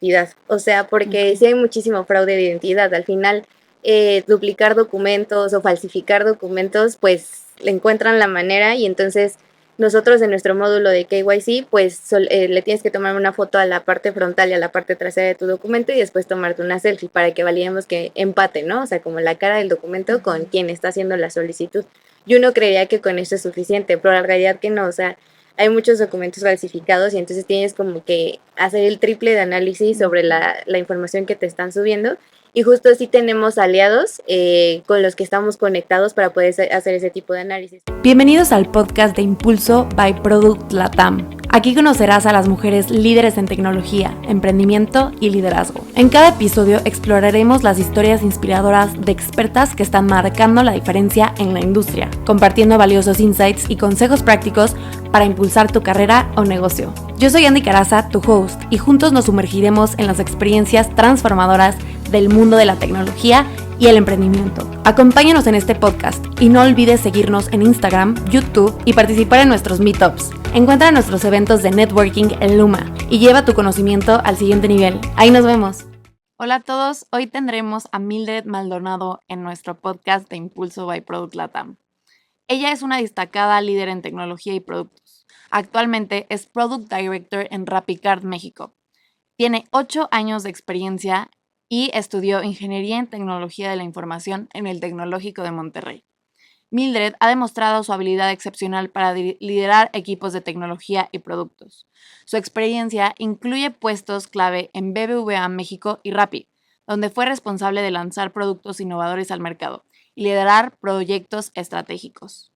identidad. O sea, porque Okay. sí hay muchísimo fraude de identidad. Al final, duplicar documentos o falsificar documentos, pues le encuentran la manera y entonces nosotros en nuestro módulo de KYC, pues le tienes que tomar una foto a la parte frontal y a la parte trasera de tu documento y después tomarte una selfie para que validemos que empate, ¿no? O sea, como la cara del documento con quien está haciendo la solicitud. Yo no creía que con eso es suficiente, pero la realidad que no, o sea, hay muchos documentos falsificados y entonces tienes como que hacer el triple de análisis sobre la información que te están subiendo. Y justo así tenemos aliados con los que estamos conectados para poder hacer ese tipo de análisis. Bienvenidos al podcast de Impulso by Product Latam. Aquí conocerás a las mujeres líderes en tecnología, emprendimiento y liderazgo. En cada episodio exploraremos las historias inspiradoras de expertas que están marcando la diferencia en la industria, compartiendo valiosos insights y consejos prácticos para impulsar tu carrera o negocio. Yo soy Andy Caraza, tu host, y juntos nos sumergiremos en las experiencias transformadoras del mundo de la tecnología y el emprendimiento. Acompáñanos en este podcast y no olvides seguirnos en Instagram, YouTube y participar en nuestros meetups. Encuentra nuestros eventos de networking en Luma y lleva tu conocimiento al siguiente nivel. Ahí nos vemos. Hola a todos, hoy tendremos a Mildred Maldonado en nuestro podcast de Impulso by Product Latam. Ella es una destacada líder en tecnología y productos. Actualmente es Product Director en RappiCard México. Tiene 8 años de experiencia y estudió Ingeniería en Tecnología de la Información en el Tecnológico de Monterrey. Mildred ha demostrado su habilidad excepcional para liderar equipos de tecnología y productos. Su experiencia incluye puestos clave en BBVA México y Rappi, donde fue responsable de lanzar productos innovadores al mercado y liderar proyectos estratégicos,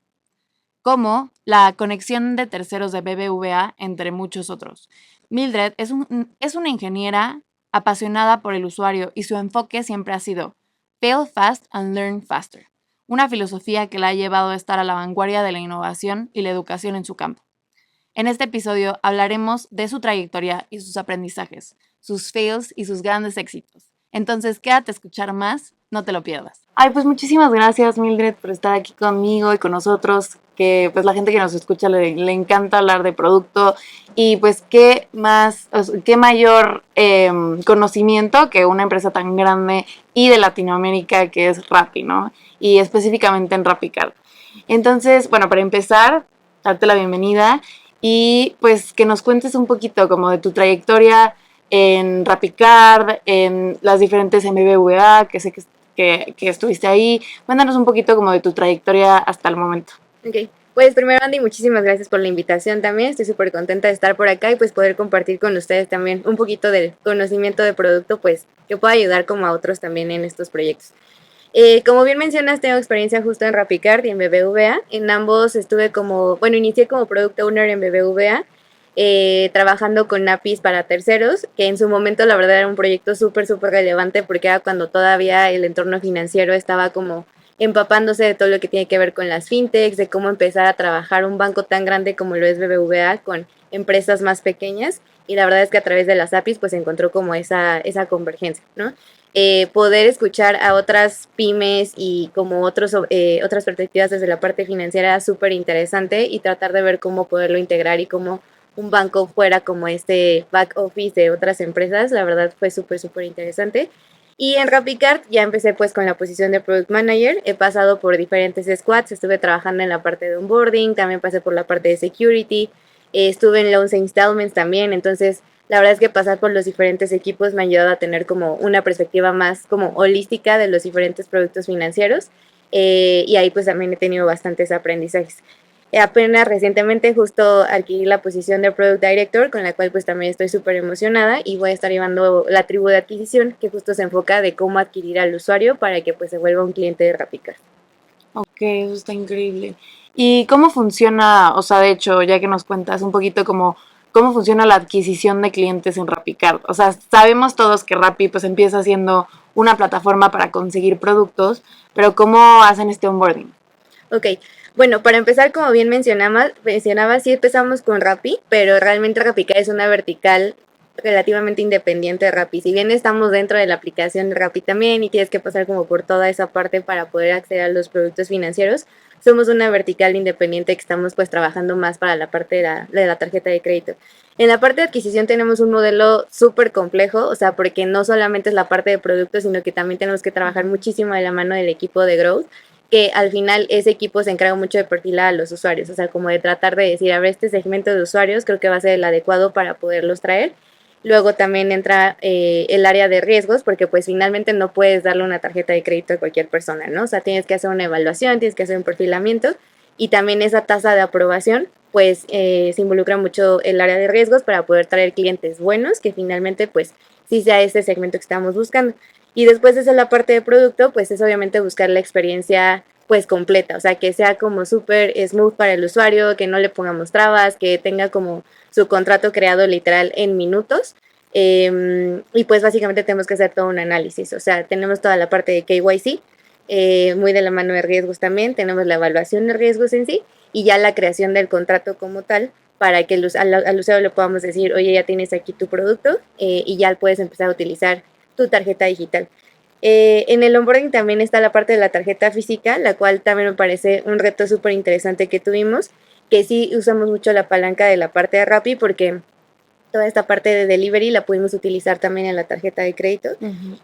como la conexión de terceros de BBVA, entre muchos otros. Mildred es una ingeniera apasionada por el usuario y su enfoque siempre ha sido fail fast and learn faster, una filosofía que la ha llevado a estar a la vanguardia de la innovación y la educación en su campo. En este episodio hablaremos de su trayectoria y sus aprendizajes, sus fails y sus grandes éxitos. Entonces, quédate a escuchar más, no te lo pierdas. Ay, pues muchísimas gracias, Mildred, por estar aquí conmigo y con nosotros, que pues la gente que nos escucha le encanta hablar de producto y pues qué mayor conocimiento que una empresa tan grande y de Latinoamérica que es Rappi, ¿no? Y específicamente en RappiCard. Entonces, bueno, para empezar, darte la bienvenida y pues que nos cuentes un poquito como de tu trayectoria en RappiCard, en las diferentes MBVA, que sé que estuviste ahí. Cuéntanos un poquito como de tu trayectoria hasta el momento. Ok, pues primero Andy, muchísimas gracias por la invitación también, estoy súper contenta de estar por acá y pues poder compartir con ustedes también un poquito del conocimiento de producto, pues que pueda ayudar como a otros también en estos proyectos. Como bien mencionas, tengo experiencia justo en RappiCard y en BBVA. En ambos estuve inicié como Product Owner en BBVA, trabajando con APIs para terceros, que en su momento la verdad era un proyecto súper relevante porque era cuando todavía el entorno financiero estaba como empapándose de todo lo que tiene que ver con las fintechs, de cómo empezar a trabajar un banco tan grande como lo es BBVA con empresas más pequeñas. Y la verdad es que a través de las APIs pues encontró como esa convergencia, ¿no? Poder escuchar a otras pymes y como otras perspectivas desde la parte financiera súper interesante y tratar de ver cómo poderlo integrar y cómo un banco fuera como este back office de otras empresas. La verdad fue súper interesante. Y en RappiCard ya empecé pues con la posición de Product Manager, he pasado por diferentes squads, estuve trabajando en la parte de onboarding, también pasé por la parte de security, estuve en loans e installments también, entonces la verdad es que pasar por los diferentes equipos me ha ayudado a tener como una perspectiva más como holística de los diferentes productos financieros y ahí pues también he tenido bastantes aprendizajes. Apenas recientemente justo adquirí la posición de Product Director, con la cual pues también estoy súper emocionada y voy a estar llevando la tribu de adquisición que justo se enfoca de cómo adquirir al usuario para que pues se vuelva un cliente de RappiCard. Ok, eso está increíble. ¿Y cómo funciona, o sea, de hecho, ya que nos cuentas un poquito cómo funciona la adquisición de clientes en RappiCard? O sea, sabemos todos que Rappi pues empieza siendo una plataforma para conseguir productos, pero ¿cómo hacen este onboarding? Ok, bueno, para empezar, como bien mencionaba, sí empezamos con Rappi, pero realmente RappiCard es una vertical relativamente independiente de Rappi. Si bien estamos dentro de la aplicación de Rappi también y tienes que pasar como por toda esa parte para poder acceder a los productos financieros, somos una vertical independiente que estamos pues trabajando más para la parte de la tarjeta de crédito. En la parte de adquisición tenemos un modelo súper complejo, o sea, porque no solamente es la parte de productos, sino que también tenemos que trabajar muchísimo de la mano del equipo de growth, que al final ese equipo se encarga mucho de perfilar a los usuarios, o sea, como de tratar de decir, a ver, este segmento de usuarios creo que va a ser el adecuado para poderlos traer. Luego también entra el área de riesgos, porque pues finalmente no puedes darle una tarjeta de crédito a cualquier persona, ¿no? O sea, tienes que hacer una evaluación, tienes que hacer un perfilamiento y también esa tasa de aprobación, pues se involucra mucho el área de riesgos para poder traer clientes buenos que finalmente pues sí sea este segmento que estamos buscando. Y después de eso la parte de producto, pues es obviamente buscar la experiencia pues completa, o sea, que sea como súper smooth para el usuario, que no le pongamos trabas, que tenga como su contrato creado literal en minutos. Y pues básicamente tenemos que hacer todo un análisis, o sea, tenemos toda la parte de KYC, muy de la mano de riesgos también, tenemos la evaluación de riesgos en sí y ya la creación del contrato como tal para que al usuario le podamos decir, oye, ya tienes aquí tu producto y ya puedes empezar a utilizar tu tarjeta digital. En el onboarding también está la parte de la tarjeta física, la cual también me parece un reto súper interesante que tuvimos, que sí usamos mucho la palanca de la parte de Rappi porque toda esta parte de delivery la pudimos utilizar también en la tarjeta de crédito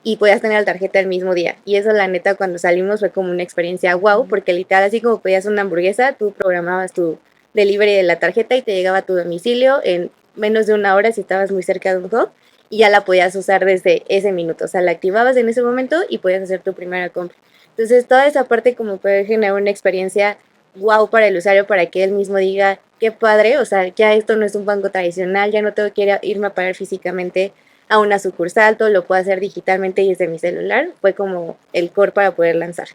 y podías tener la tarjeta el mismo día. Y eso la neta cuando salimos fue como una experiencia wow, porque literal así como pedías una hamburguesa, tú programabas tu delivery de la tarjeta y te llegaba a tu domicilio en menos de una hora si estabas muy cerca de un hub y ya la podías usar desde ese minuto. O sea, la activabas en ese momento y podías hacer tu primera compra. Entonces, toda esa parte como puede generar una experiencia wow para el usuario para que él mismo diga, qué padre, o sea, ya esto no es un banco tradicional, ya no tengo que irme a pagar físicamente a una sucursal, todo lo puedo hacer digitalmente y desde mi celular. Fue como el core para poder lanzar.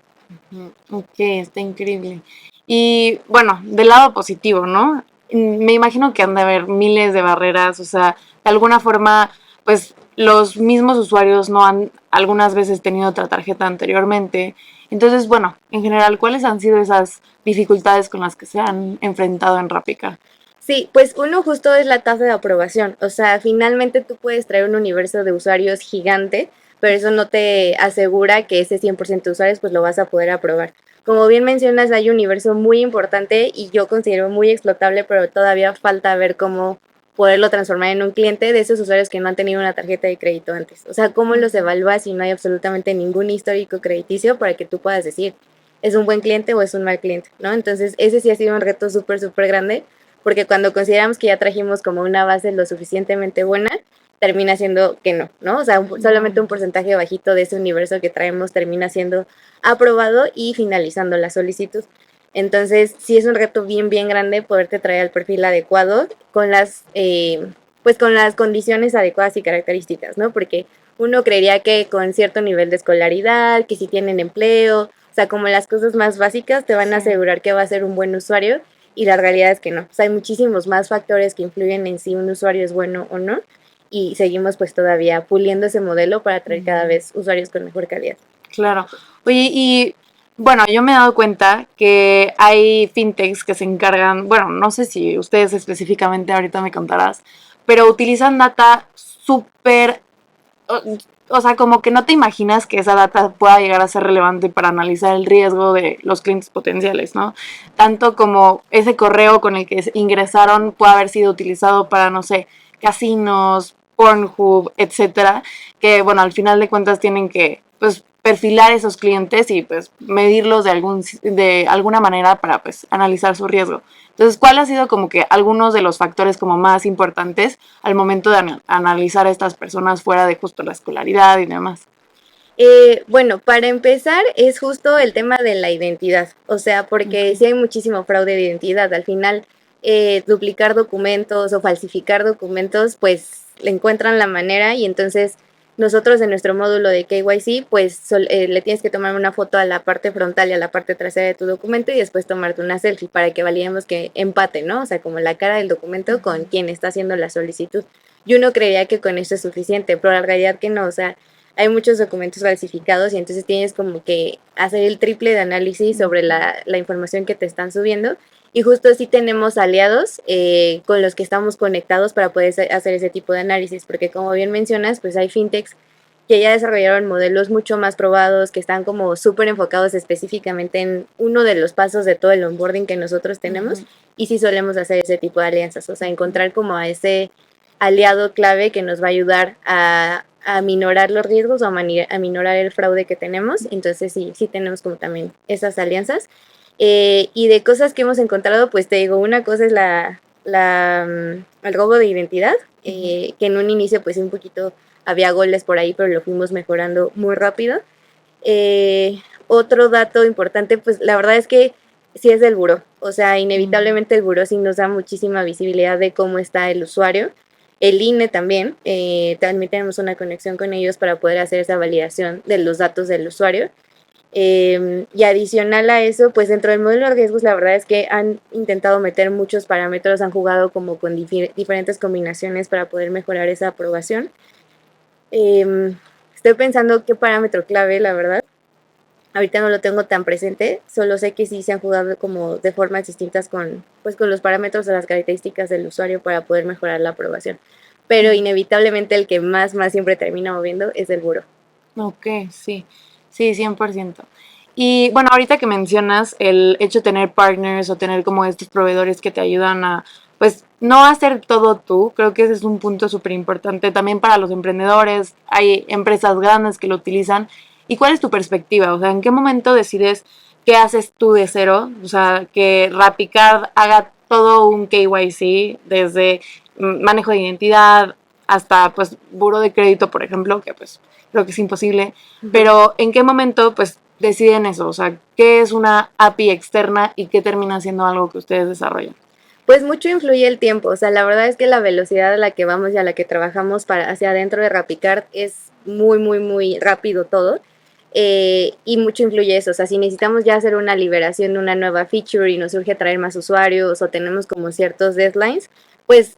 Ok, está increíble. Y bueno, del lado positivo, ¿no? Me imagino que han de haber miles de barreras, o sea, de alguna forma, pues los mismos usuarios no han algunas veces tenido otra tarjeta anteriormente. Entonces, bueno, en general, ¿cuáles han sido esas dificultades con las que se han enfrentado en Rápica? Sí, pues uno justo es la tasa de aprobación. O sea, finalmente tú puedes traer un universo de usuarios gigante, pero eso no te asegura que ese 100% de usuarios pues lo vas a poder aprobar. Como bien mencionas, hay un universo muy importante y yo considero muy explotable, pero todavía falta ver cómo poderlo transformar en un cliente de esos usuarios que no han tenido una tarjeta de crédito antes. O sea, cómo los evalúas si no hay absolutamente ningún histórico crediticio para que tú puedas decir, es un buen cliente o es un mal cliente, ¿no? Entonces, ese sí ha sido un reto súper, súper grande porque cuando consideramos que ya trajimos como una base lo suficientemente buena, termina siendo que no, ¿no? O sea, solamente un porcentaje bajito de ese universo que traemos termina siendo aprobado y finalizando la solicitud. Entonces, sí es un reto bien, bien grande poderte traer al perfil adecuado con pues con las condiciones adecuadas y características, ¿no? Porque uno creería que con cierto nivel de escolaridad, que si tienen empleo, o sea, como las cosas más básicas te van a asegurar que va a ser un buen usuario y la realidad es que no. O sea, hay muchísimos más factores que influyen en si un usuario es bueno o no y seguimos pues todavía puliendo ese modelo para traer cada vez usuarios con mejor calidad. Claro. Oye, y bueno, yo me he dado cuenta que hay fintechs que se encargan, bueno, no sé si ustedes específicamente ahorita me contarás, pero utilizan data súper, o sea, como que no te imaginas que esa data pueda llegar a ser relevante para analizar el riesgo de los clientes potenciales, ¿no? Tanto como ese correo con el que ingresaron puede haber sido utilizado para, no sé, casinos, Pornhub, etcétera, que bueno, al final de cuentas tienen que, pues, perfilar esos clientes y pues medirlos de alguna manera para pues analizar su riesgo. Entonces, ¿cuál ha sido como que algunos de los factores como más importantes al momento de analizar a estas personas fuera de justo la escolaridad y demás? Bueno, para empezar es justo el tema de la identidad, o sea, porque sí hay muchísimo fraude de identidad. Al final, duplicar documentos o falsificar documentos, pues le encuentran la manera y entonces nosotros en nuestro módulo de KYC, pues le tienes que tomar una foto a la parte frontal y a la parte trasera de tu documento y después tomarte una selfie para que validemos que empate, ¿no? O sea, como la cara del documento con quien está haciendo la solicitud. Yo no creería que con eso es suficiente, pero la realidad que no, o sea, hay muchos documentos falsificados y entonces tienes como que hacer el triple de análisis sobre la información que te están subiendo. Y justo así tenemos aliados con los que estamos conectados para poder hacer ese tipo de análisis, porque como bien mencionas, pues hay fintechs que ya desarrollaron modelos mucho más probados, que están como súper enfocados específicamente en uno de los pasos de todo el onboarding que nosotros tenemos, y sí solemos hacer ese tipo de alianzas, o sea, encontrar como a ese aliado clave que nos va a ayudar a minorar los riesgos o a minorar el fraude que tenemos. Entonces sí tenemos como también esas alianzas. Y de cosas que hemos encontrado, pues te digo, una cosa es el robo de identidad, que en un inicio pues un poquito había goles por ahí, pero lo fuimos mejorando muy rápido. Otro dato importante, pues la verdad es que sí es del buró, o sea, inevitablemente el buró sí nos da muchísima visibilidad de cómo está el usuario. El INE también tenemos una conexión con ellos para poder hacer esa validación de los datos del usuario. Y adicional a eso, pues dentro del modelo de riesgos, la verdad es que han intentado meter muchos parámetros, han jugado como con diferentes combinaciones para poder mejorar esa aprobación. Estoy pensando qué parámetro clave, la verdad. Ahorita no lo tengo tan presente, solo sé que sí se han jugado como de formas distintas con los parámetros de las características del usuario para poder mejorar la aprobación. Pero inevitablemente el que más siempre termina moviendo es el buró. Ok, sí, 100%. Y bueno, ahorita que mencionas el hecho de tener partners o tener como estos proveedores que te ayudan a, pues, no hacer todo tú, creo que ese es un punto súper importante también para los emprendedores. Hay empresas grandes que lo utilizan. ¿Y cuál es tu perspectiva? O sea, ¿en qué momento decides qué haces tú de cero? O sea, que RappiCard haga todo un KYC, desde manejo de identidad hasta, pues, buro de crédito, por ejemplo, que pues creo que es imposible. Pero ¿en qué momento pues deciden eso? O sea, ¿qué es una API externa y qué termina siendo algo que ustedes desarrollan? Pues mucho influye el tiempo, o sea, la verdad es que la velocidad a la que vamos y a la que trabajamos para hacia adentro de RappiCard es muy rápido todo. Y mucho influye eso, o sea, si necesitamos ya hacer una liberación de una nueva feature y nos surge traer más usuarios o tenemos como ciertos deadlines, pues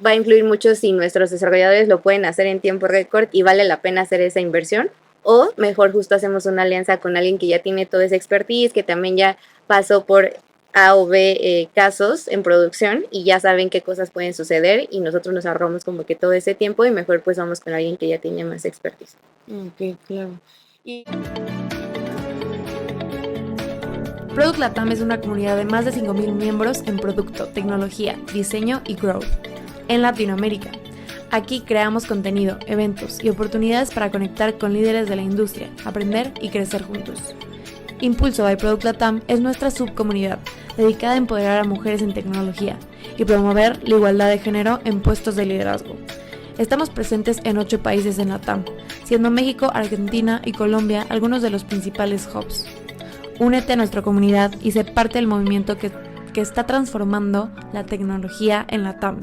va a influir mucho si nuestros desarrolladores lo pueden hacer en tiempo récord y vale la pena hacer esa inversión, o mejor justo hacemos una alianza con alguien que ya tiene toda esa expertise, que también ya pasó por A o B casos en producción y ya saben qué cosas pueden suceder, y nosotros nos ahorramos como que todo ese tiempo y mejor pues vamos con alguien que ya tiene más expertise. Ok, claro. Y Product Latam es una comunidad de más de 5,000 miembros en producto, tecnología, diseño y growth en Latinoamérica. Aquí creamos contenido, eventos y oportunidades para conectar con líderes de la industria, aprender y crecer juntos. Impulso by Product Latam es nuestra subcomunidad dedicada a empoderar a mujeres en tecnología y promover la igualdad de género en puestos de liderazgo. Estamos presentes en 8 países en Latam, siendo México, Argentina y Colombia algunos de los principales hubs. Únete a nuestra comunidad y sé parte del movimiento que está transformando la tecnología en Latam.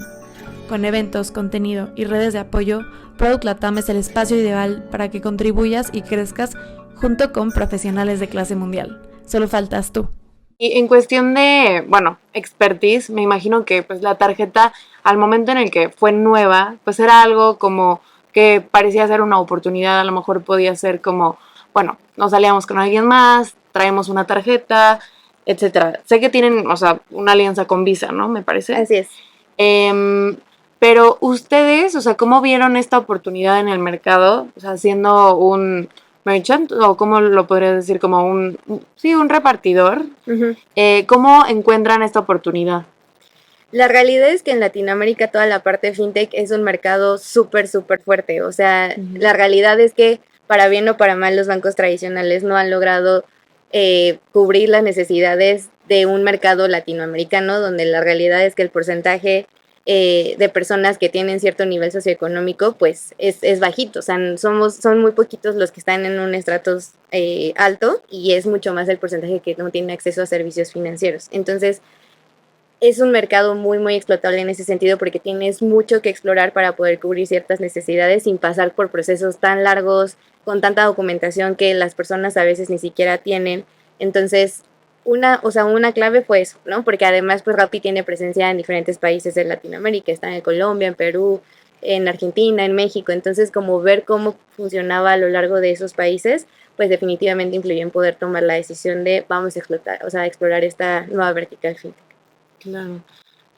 Con eventos, contenido y redes de apoyo, Product Latam es el espacio ideal para que contribuyas y crezcas junto con profesionales de clase mundial. Solo faltas tú. Y en cuestión de, bueno, expertise, me imagino que pues la tarjeta al momento en el que fue nueva, pues era algo como que parecía ser una oportunidad, a lo mejor podía ser como, bueno, nos salíamos con alguien más, traemos una tarjeta, etcétera. Sé que tienen, o sea, una alianza con Visa, ¿no? Me parece. Así es. Pero ustedes, o sea, ¿cómo vieron esta oportunidad en el mercado? O sea, siendo un merchant, o cómo lo podrías decir, como un repartidor. ¿Cómo encuentran esta oportunidad? La realidad es que en Latinoamérica toda la parte de fintech es un mercado súper fuerte. O sea, la realidad es que para bien o para mal los bancos tradicionales no han logrado cubrir las necesidades de un mercado latinoamericano, donde la realidad es que el porcentaje de personas que tienen cierto nivel socioeconómico pues es bajito. O sea, son muy poquitos los que están en un estrato alto, y es mucho más el porcentaje que no tiene acceso a servicios financieros. Entonces, es un mercado muy explotable en ese sentido, porque tienes mucho que explorar para poder cubrir ciertas necesidades sin pasar por procesos tan largos, con tanta documentación que las personas a veces ni siquiera tienen. Entonces, una clave fue eso, ¿no? Porque además, pues Rappi tiene presencia en diferentes países de Latinoamérica, está en Colombia, en Perú, en Argentina, en México. Entonces, como ver cómo funcionaba a lo largo de esos países, pues definitivamente influyó en poder tomar la decisión de vamos a explorar esta nueva vertical fintech. Claro.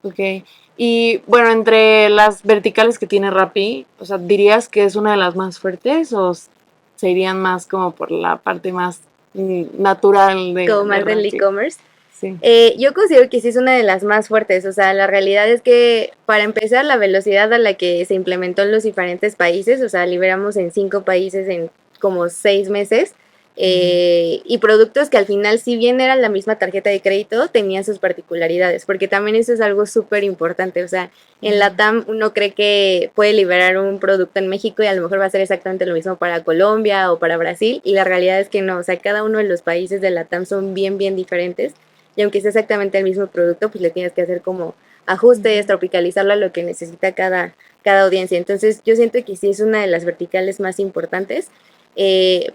Ok. Y bueno, entre las verticales que tiene Rappi, o sea, ¿dirías que es una de las más fuertes o se irían más como por la parte más natural Como de más del Rappi? e-commerce. Sí. Yo considero que sí es una de las más fuertes, o sea, la realidad es que para empezar la velocidad a la que se implementó en los diferentes países, o sea, liberamos en 5 países en como 6 meses, y productos que al final, si bien eran la misma tarjeta de crédito, tenían sus particularidades, porque también eso es algo súper importante, o sea, en la TAM uno cree que puede liberar un producto en México y a lo mejor va a ser exactamente lo mismo para Colombia o para Brasil, y la realidad es que no, o sea, cada uno de los países de la TAM son bien, bien diferentes y aunque sea exactamente el mismo producto, pues le tienes que hacer como ajustes, tropicalizarlo a lo que necesita cada audiencia. Entonces yo siento que sí es una de las verticales más importantes,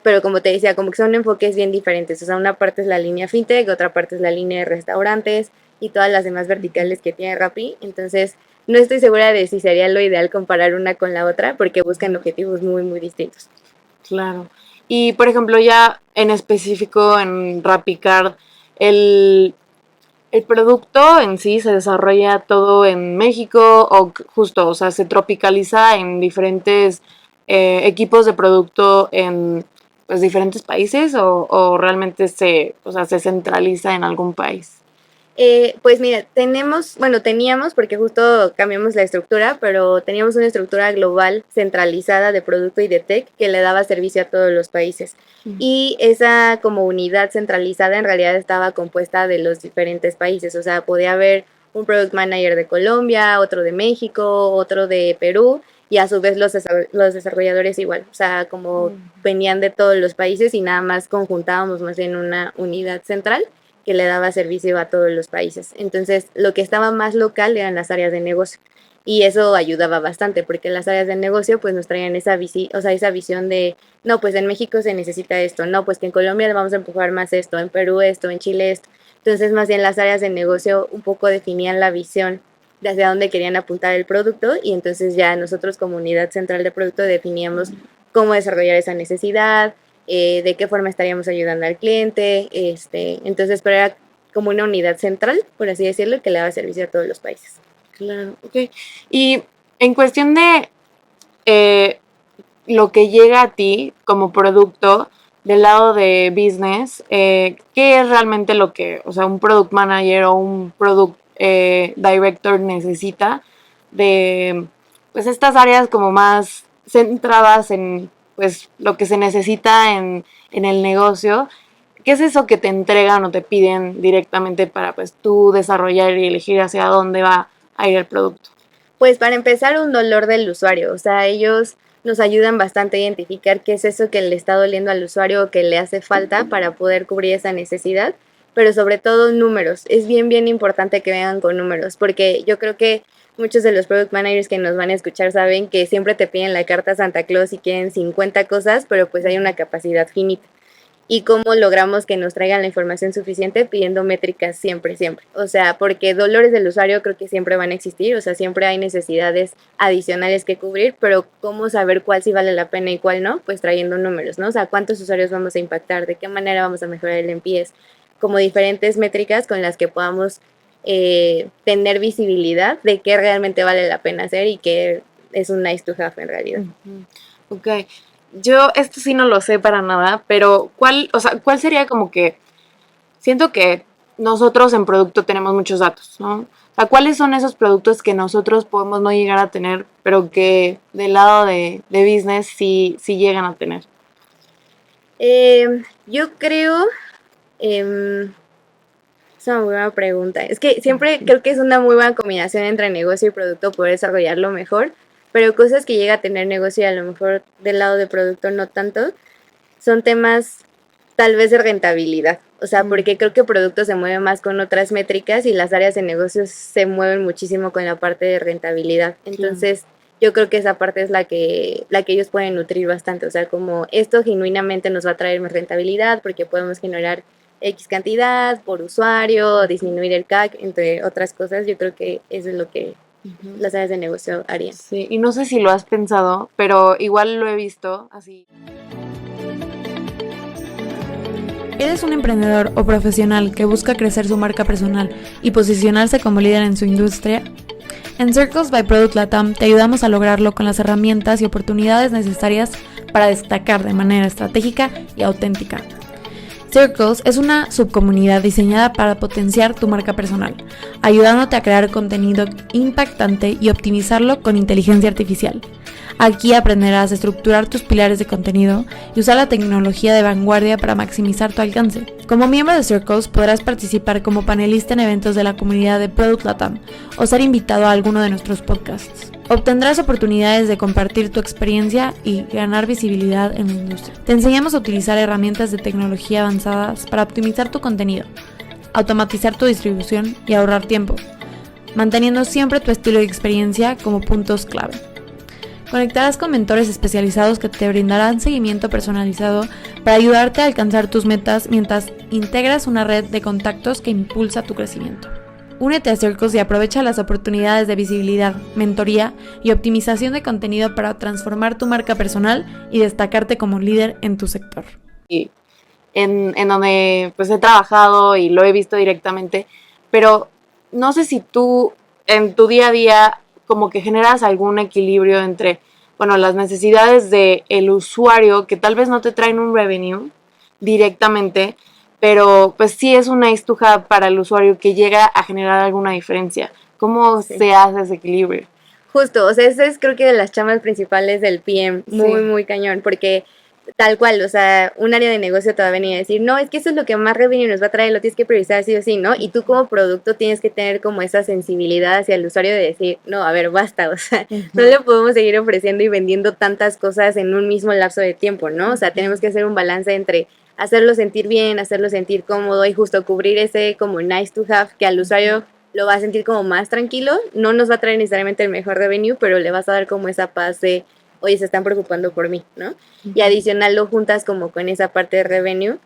pero como te decía, como que son enfoques bien diferentes. O sea, una parte es la línea fintech, otra parte es la línea de restaurantes y todas las demás verticales que tiene Rappi. Entonces no estoy segura de si sería lo ideal comparar una con la otra porque buscan objetivos muy, muy distintos. Claro. Y por ejemplo, ya en específico en RappiCard, el, el producto en sí se desarrolla todo en México o justo, o sea, se tropicaliza en diferentes equipos de producto en pues, diferentes países o realmente o sea, se centraliza en algún país. Pues mira, teníamos, porque justo cambiamos la estructura, pero teníamos una estructura global centralizada de producto y de tech que le daba servicio a todos los países. Y esa como unidad centralizada en realidad estaba compuesta de los diferentes países, o sea, podía haber un product manager de Colombia, otro de México, otro de Perú, y a su vez los desarrolladores igual, o sea, como venían de todos los países y nada más conjuntábamos más en una unidad central que le daba servicio a todos los países. Entonces, lo que estaba más local eran las áreas de negocio. Y eso ayudaba bastante, porque las áreas de negocio pues nos traían esa visión de, no, pues en México se necesita esto, no, pues que en Colombia le vamos a empujar más esto, en Perú esto, en Chile esto. Entonces, más bien las áreas de negocio un poco definían la visión de hacia dónde querían apuntar el producto y entonces ya nosotros como unidad central de producto definíamos cómo desarrollar esa necesidad, de qué forma estaríamos ayudando al cliente, entonces, pero era como una unidad central, por así decirlo, que le daba servicio a todos los países. Claro, ok. Y en cuestión de lo que llega a ti como producto del lado de business, ¿qué es realmente lo que, o sea, un product manager o un product director necesita de, pues, estas áreas como más centradas en, pues, lo que se necesita en el negocio? ¿Qué es eso que te entregan o te piden directamente para, pues, tú desarrollar y elegir hacia dónde va a ir el producto? Pues para empezar, un dolor del usuario, o sea, ellos nos ayudan bastante a identificar qué es eso que le está doliendo al usuario o que le hace falta para poder cubrir esa necesidad, pero sobre todo números. Es bien, bien importante que vengan con números, porque yo creo que muchos de los product managers que nos van a escuchar saben que siempre te piden la carta Santa Claus y quieren 50 cosas, pero pues hay una capacidad finita y cómo logramos que nos traigan la información suficiente pidiendo métricas siempre, siempre. O sea, porque dolores del usuario creo que siempre van a existir, o sea, siempre hay necesidades adicionales que cubrir, pero cómo saber cuál sí vale la pena y cuál no, pues trayendo números, ¿no? O sea, cuántos usuarios vamos a impactar, de qué manera vamos a mejorar el NPS, como diferentes métricas con las que podamos tener visibilidad de qué realmente vale la pena hacer y qué es un nice to have en realidad. Ok, yo esto sí no lo sé para nada, pero o sea, ¿cuál sería como que, siento que nosotros en producto tenemos muchos datos, ¿no? O sea, ¿cuáles son esos productos que nosotros podemos no llegar a tener, pero que del lado de business sí llegan a tener? Yo creo, eh, es una muy buena pregunta. Es que siempre creo que es una muy buena combinación entre negocio y producto poder desarrollarlo mejor, pero cosas que llega a tener negocio y a lo mejor del lado de producto no tanto, son temas tal vez de rentabilidad. O sea, porque creo que producto se mueve más con otras métricas y las áreas de negocios se mueven muchísimo con la parte de rentabilidad. Entonces, yo creo que esa parte es la que ellos pueden nutrir bastante. O sea, como esto genuinamente nos va a traer más rentabilidad porque podemos generar X cantidad por usuario, disminuir el CAC, entre otras cosas. Yo creo que eso es lo que las áreas de negocio harían. Sí, y no sé si lo has pensado, pero igual lo he visto así. ¿Eres un emprendedor o profesional que busca crecer su marca personal y posicionarse como líder en su industria? En Circles by Product Latam te ayudamos a lograrlo con las herramientas y oportunidades necesarias para destacar de manera estratégica y auténtica. Circles es una subcomunidad diseñada para potenciar tu marca personal, ayudándote a crear contenido impactante y optimizarlo con inteligencia artificial. Aquí aprenderás a estructurar tus pilares de contenido y usar la tecnología de vanguardia para maximizar tu alcance. Como miembro de Circles podrás participar como panelista en eventos de la comunidad de Product Latam o ser invitado a alguno de nuestros podcasts. Obtendrás oportunidades de compartir tu experiencia y ganar visibilidad en la industria. Te enseñamos a utilizar herramientas de tecnología avanzadas para optimizar tu contenido, automatizar tu distribución y ahorrar tiempo, manteniendo siempre tu estilo y experiencia como puntos clave. Conectarás con mentores especializados que te brindarán seguimiento personalizado para ayudarte a alcanzar tus metas mientras integras una red de contactos que impulsa tu crecimiento. Únete a Circles y aprovecha las oportunidades de visibilidad, mentoría y optimización de contenido para transformar tu marca personal y destacarte como líder en tu sector. Y en donde pues he trabajado y lo he visto directamente, pero no sé si tú en tu día a día como que generas algún equilibrio entre, bueno, las necesidades del usuario que tal vez no te traen un revenue directamente, pero pues sí es un nice to have para el usuario que llega a generar alguna diferencia. ¿Cómo se hace ese equilibrio? Justo, o sea, esa es creo que de las chamas principales del PM, muy, Sí. muy cañón, porque tal cual, o sea, un área de negocio te va a venir a decir, no, es que eso es lo que más revenue nos va a traer, lo tienes que priorizar sí o sí, ¿no? Y tú como producto tienes que tener como esa sensibilidad hacia el usuario de decir, no, a ver, basta, o sea, no le podemos seguir ofreciendo y vendiendo tantas cosas en un mismo lapso de tiempo, ¿no? O sea, tenemos que hacer un balance entre hacerlo sentir bien, hacerlo sentir cómodo y justo cubrir ese como nice to have que al usuario lo va a sentir como más tranquilo, no nos va a traer necesariamente el mejor revenue, pero le vas a dar como esa paz de, oye, se están preocupando por mí, ¿no? Y adicional lo juntas como con esa parte de revenue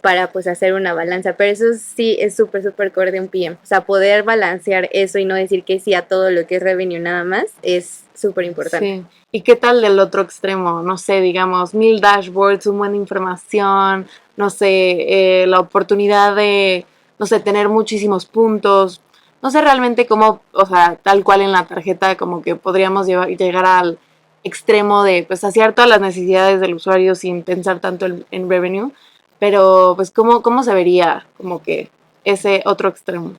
para pues hacer una balanza, pero eso sí es súper, súper core de un PM, o sea, poder balancear eso y no decir que sí a todo lo que es revenue nada más es súper importante. Sí. ¿Y qué tal del otro extremo? No sé, digamos, 1000 dashboards, un buen de información, no sé, la oportunidad de, no sé, tener muchísimos puntos. No sé realmente cómo, o sea, tal cual en la tarjeta, como que podríamos llegar al extremo de, pues, saciar todas las necesidades del usuario sin pensar tanto en revenue. Pero, pues, ¿cómo se vería como que ese otro extremo?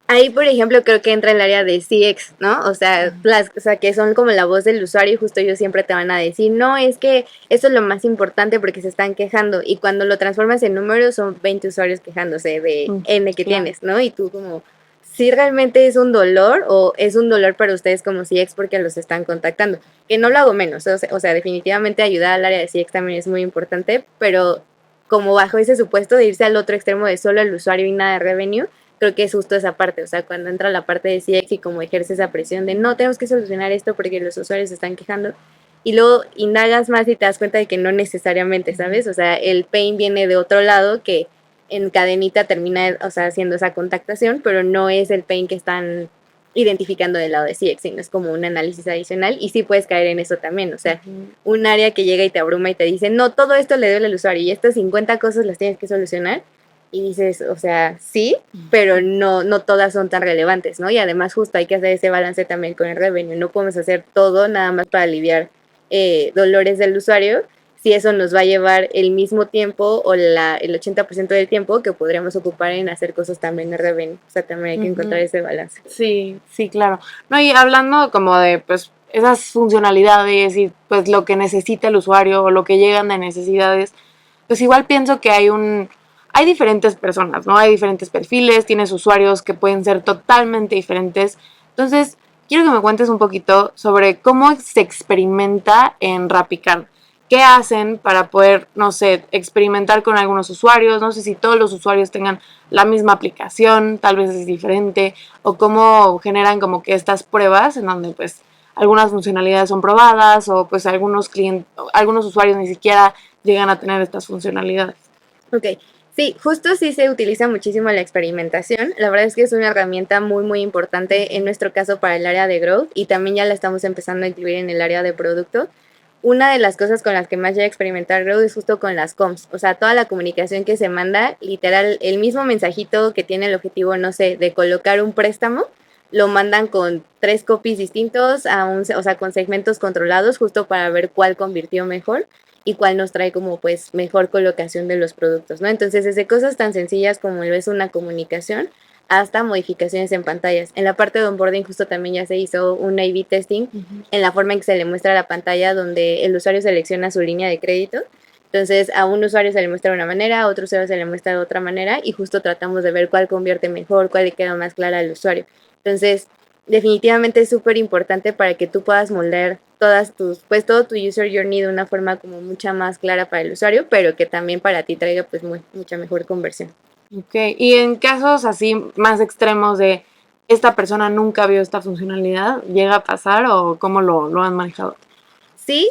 Ahí, por ejemplo, creo que entra el área de CX, ¿no? O sea, o sea, que son como la voz del usuario y justo ellos siempre te van a decir, no, es que eso es lo más importante porque se están quejando y cuando lo transformas en números son 20 usuarios quejándose de N que Claro. tienes, ¿no? Y tú como, si realmente es un dolor o es un dolor para ustedes como CX porque los están contactando, que no lo hago menos, o sea, definitivamente ayudar al área de CX también es muy importante, pero como bajo ese supuesto de irse al otro extremo de solo el usuario y nada de revenue, creo que es justo esa parte, o sea, cuando entra la parte de CX y como ejerce esa presión de no, tenemos que solucionar esto porque los usuarios se están quejando, y luego indagas más y te das cuenta de que no necesariamente, ¿sabes? O sea, el pain viene de otro lado que en cadenita termina, o sea, haciendo esa contactación, pero no es el pain que están identificando del lado de CX, sino es como un análisis adicional y sí puedes caer en eso también, o sea, un área que llega y te abruma y te dice, no, todo esto le debe al usuario y estas 50 cosas las tienes que solucionar y dices, o sea, sí, pero no todas son tan relevantes, ¿no? Y además justo hay que hacer ese balance también con el revenue, no podemos hacer todo nada más para aliviar dolores del usuario, si eso nos va a llevar el mismo tiempo o el 80% del tiempo que podríamos ocupar en hacer cosas también de revenue, o sea, también hay que encontrar ese balance. Sí, sí, claro. No, y hablando como de, pues, esas funcionalidades y, pues, lo que necesita el usuario o lo que llegan de necesidades, pues igual pienso que hay diferentes personas, ¿no? Hay diferentes perfiles, tienes usuarios que pueden ser totalmente diferentes. Entonces, quiero que me cuentes un poquito sobre cómo se experimenta en Rapicard. ¿Qué hacen para poder, no sé, experimentar con algunos usuarios? No sé si todos los usuarios tengan la misma aplicación, tal vez es diferente, o cómo generan como que estas pruebas en donde pues algunas funcionalidades son probadas o pues algunos usuarios ni siquiera llegan a tener estas funcionalidades. Ok, sí, justo sí se utiliza muchísimo la experimentación. La verdad es que es una herramienta muy, muy importante en nuestro caso para el área de growth y también ya la estamos empezando a incluir en el área de producto. una de las cosas con las que más llega a experimentar Grow es justo con las comms, o sea, toda la comunicación que se manda, literal, el mismo mensajito que tiene el objetivo, no sé, de colocar un préstamo, lo mandan con 3 copies distintos, o sea, con segmentos controlados, justo para ver cuál convirtió mejor y cuál nos trae como pues mejor colocación de los productos, ¿no? Entonces, desde cosas tan sencillas como lo es una comunicación, hasta modificaciones en pantallas. En la parte de onboarding justo también ya se hizo un A/B testing en la forma en que se le muestra la pantalla donde el usuario selecciona su línea de crédito. Entonces a un usuario se le muestra de una manera, a otro usuario se le muestra de otra manera y justo tratamos de ver cuál convierte mejor, cuál le queda más clara al usuario. Entonces definitivamente es súper importante para que tú puedas moldear pues todo tu user journey de una forma como mucha más clara para el usuario, pero que también para ti traiga pues mucha mejor conversión. Ok, y en casos así más extremos de esta persona nunca vio esta funcionalidad, ¿llega a pasar o cómo lo han manejado? Sí,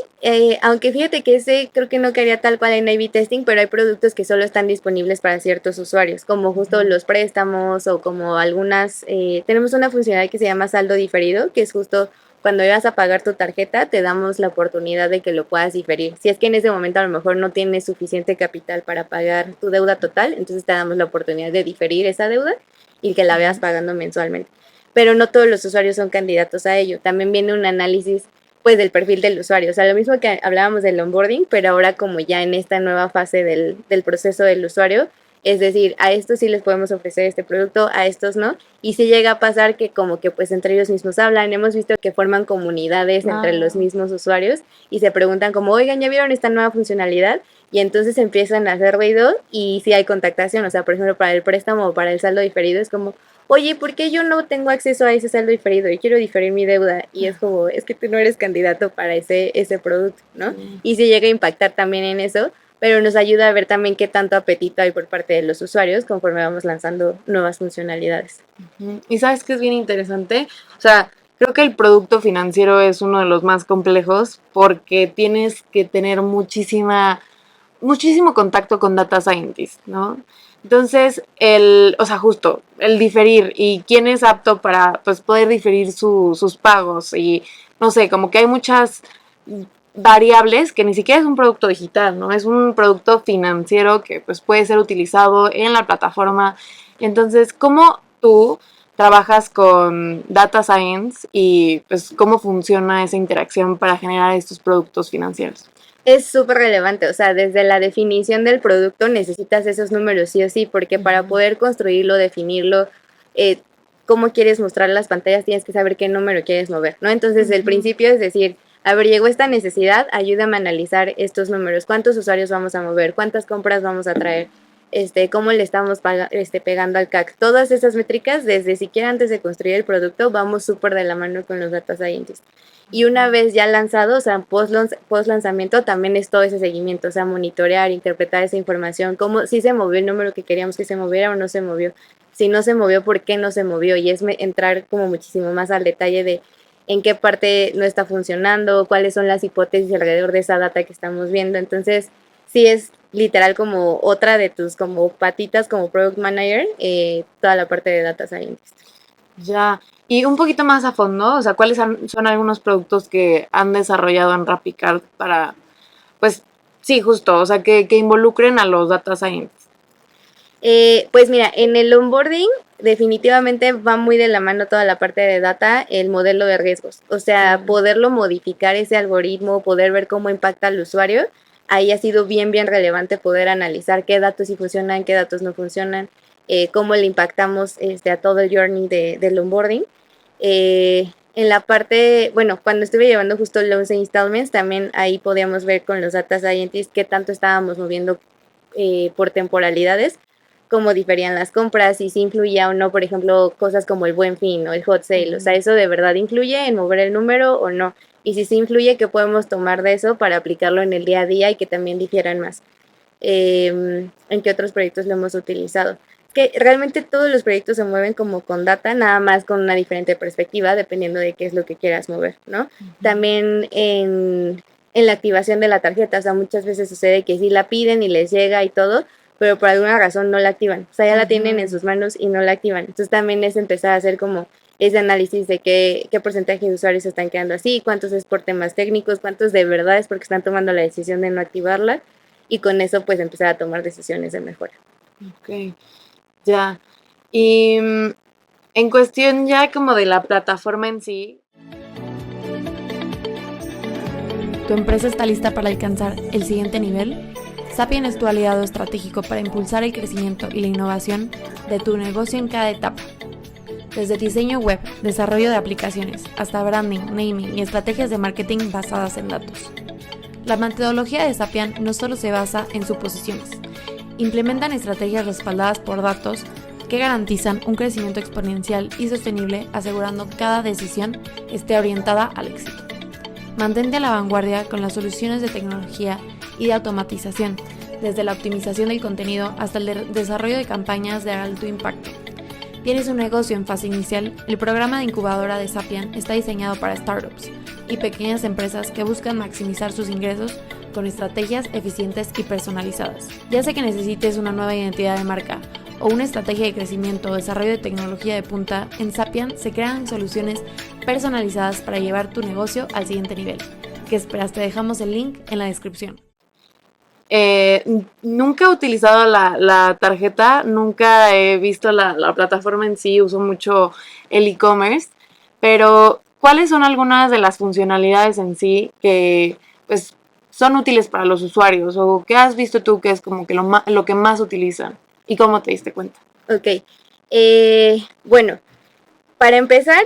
aunque fíjate que ese creo que no quedaría tal cual en A/B testing, pero hay productos que solo están disponibles para ciertos usuarios, como justo los préstamos o como algunas, tenemos una funcionalidad que se llama saldo diferido, que es justo cuando vas a pagar tu tarjeta, te damos la oportunidad de que lo puedas diferir. Si es que en ese momento a lo mejor no tienes suficiente capital para pagar tu deuda total, entonces te damos la oportunidad de diferir esa deuda y que la veas pagando mensualmente. Pero no todos los usuarios son candidatos a ello. También viene un análisis pues del perfil del usuario. O sea, lo mismo que hablábamos del onboarding, pero ahora como ya en esta nueva fase del proceso del usuario, es decir, a estos sí les podemos ofrecer este producto, a estos no. Y si llega a pasar que como que pues entre ellos mismos hablan, hemos visto que forman comunidades entre los mismos usuarios y se preguntan como, oigan, ¿ya vieron esta nueva funcionalidad? Y entonces empiezan a hacer ruido y si hay contactación, o sea, por ejemplo, para el préstamo o para el saldo diferido es como, oye, ¿por qué yo no tengo acceso a ese saldo diferido y quiero diferir mi deuda? Y es como, es que tú no eres candidato para ese producto, ¿no? Y se llega a impactar también en eso, pero nos ayuda a ver también qué tanto apetito hay por parte de los usuarios conforme vamos lanzando nuevas funcionalidades. Y sabes que es bien interesante, o sea, creo que el producto financiero es uno de los más complejos porque tienes que tener muchísimo contacto con data scientists, ¿no? Entonces, o sea, justo, el diferir y quién es apto para pues, poder diferir sus pagos y no sé, como que hay muchas variables que ni siquiera es un producto digital, ¿no? Es un producto financiero que pues puede ser utilizado en la plataforma. Entonces, ¿cómo tú trabajas con data science y pues cómo funciona esa interacción para generar estos productos financieros? Es súper relevante, o sea, desde la definición del producto necesitas esos números sí o sí, porque para poder construirlo, definirlo, cómo quieres mostrar las pantallas, tienes que saber qué número quieres mover, ¿no? Entonces, el principio es decir, a ver, llegó esta necesidad, ayúdame a analizar estos números, cuántos usuarios vamos a mover, cuántas compras vamos a traer, cómo le estamos pegando al CAC. Todas esas métricas, desde siquiera antes de construir el producto, vamos súper de la mano con los data scientists. Y una vez ya lanzado, o sea, post lanzamiento, también es todo ese seguimiento, o sea, monitorear, interpretar esa información, como si se movió el número que queríamos que se moviera o no se movió. Si no se movió, ¿por qué no se movió? Y es entrar como muchísimo más al detalle de en qué parte no está funcionando, cuáles son las hipótesis alrededor de esa data que estamos viendo. Entonces, sí es literal como otra de tus como patitas como product manager, toda la parte de data scientist. Ya, y un poquito más a fondo, o sea, ¿cuáles son algunos productos que han desarrollado en RappiCard para, pues, sí, justo, o sea, que involucren a los data scientists? Pues mira, en el onboarding definitivamente va muy de la mano toda la parte de data, el modelo de riesgos. O sea, poderlo modificar ese algoritmo, poder ver cómo impacta al usuario, ahí ha sido bien relevante poder analizar qué datos sí funcionan, qué datos no funcionan, cómo le impactamos a todo el journey del onboarding. En la parte, bueno, cuando estuve llevando justo loans e installments, también ahí podíamos ver con los data scientists qué tanto estábamos moviendo por temporalidades, cómo diferían las compras, y si influía o no, por ejemplo, cosas como el Buen Fin o el Hot Sale. O sea, ¿eso de verdad influye en mover el número o no? Y si sí influye, ¿qué podemos tomar de eso para aplicarlo en el día a día y que también difieran más? ¿En qué otros proyectos lo hemos utilizado? Que realmente todos los proyectos se mueven como con data, nada más con una diferente perspectiva, dependiendo de qué es lo que quieras mover, ¿no? También en la activación de la tarjeta, o sea, muchas veces sucede que sí la piden y les llega y todo, pero por alguna razón no la activan. O sea, ya la tienen en sus manos y no la activan. Entonces también es empezar a hacer como ese análisis de qué porcentaje de usuarios se están quedando así, cuántos es por temas técnicos, cuántos de verdad es porque están tomando la decisión de no activarla, y con eso pues empezar a tomar decisiones de mejora. Ok, ya. Y en cuestión ya como de la plataforma en sí. ¿Tu empresa está lista para alcanzar el siguiente nivel? Sapien es tu aliado estratégico para impulsar el crecimiento y la innovación de tu negocio en cada etapa. Desde diseño web, desarrollo de aplicaciones, hasta branding, naming y estrategias de marketing basadas en datos. La metodología de Sapien no solo se basa en suposiciones, implementan estrategias respaldadas por datos que garantizan un crecimiento exponencial y sostenible, asegurando que cada decisión esté orientada al éxito. Mantente a la vanguardia con las soluciones de tecnología y de automatización, desde la optimización del contenido hasta el desarrollo de campañas de alto impacto. ¿Tienes un negocio en fase inicial? El programa de incubadora de Sapien está diseñado para startups y pequeñas empresas que buscan maximizar sus ingresos con estrategias eficientes y personalizadas. Ya sea que necesites una nueva identidad de marca o una estrategia de crecimiento o desarrollo de tecnología de punta, en Sapien se crean soluciones personalizadas para llevar tu negocio al siguiente nivel. ¿Qué esperas? Te dejamos el link en la descripción. Nunca he utilizado la tarjeta, nunca he visto la plataforma en sí, uso mucho el e-commerce, pero ¿cuáles son algunas de las funcionalidades en sí que pues son útiles para los usuarios? ¿O qué has visto tú que es como que lo que más utilizan? ¿Y cómo te diste cuenta? Ok, bueno, para empezar,